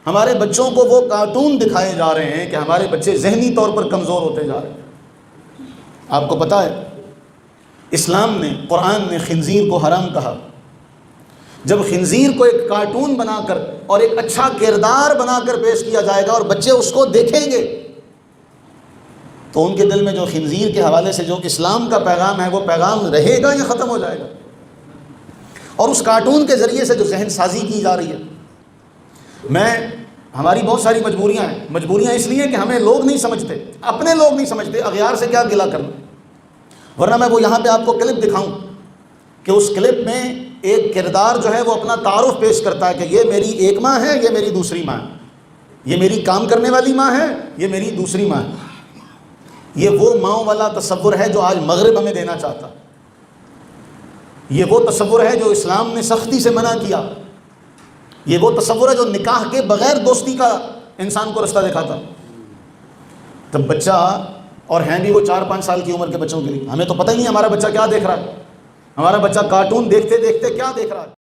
ہمارے بچوں کو وہ کارٹون دکھائے جا رہے ہیں کہ ہمارے بچے ذہنی طور پر کمزور ہوتے جا رہے ہیں۔ آپ کو پتہ ہے اسلام نے، قرآن نے خنزیر کو حرام کہا۔ جب خنزیر کو ایک کارٹون بنا کر اور ایک اچھا کردار بنا کر پیش کیا جائے گا اور بچے اس کو دیکھیں گے تو ان کے دل میں جو خنزیر کے حوالے سے جو اسلام کا پیغام ہے وہ پیغام رہے گا یا ختم ہو جائے گا؟ اور اس کارٹون کے ذریعے سے جو ذہن سازی کی جا رہی ہے، ہماری بہت ساری مجبوریاں اس لیے کہ ہمیں لوگ نہیں سمجھتے، اپنے لوگ نہیں سمجھتے، اغیار سے کیا گلہ کرنا۔ ورنہ میں وہ یہاں پہ آپ کو کلپ دکھاؤں کہ اس کلپ میں ایک کردار جو ہے وہ اپنا تعارف پیش کرتا ہے کہ یہ میری ایک ماں ہے، یہ میری دوسری ماں ہے، یہ میری کام کرنے والی ماں ہے، یہ میری دوسری ماں ہے۔ یہ وہ ماؤں والا تصور ہے جو آج مغرب ہمیں دینا چاہتا، یہ وہ تصور ہے جو اسلام نے سختی سے منع کیا، یہ وہ تصور ہے جو نکاح کے بغیر دوستی کا انسان کو رستہ دکھاتا۔ تب بچہ، اور ہیں بھی وہ 4-5 سال کی عمر کے بچوں کے لیے، ہمیں تو پتہ ہی نہیں ہمارا بچہ کیا دیکھ رہا ہے، ہمارا بچہ کارٹون دیکھتے دیکھتے کیا دیکھ رہا ہے۔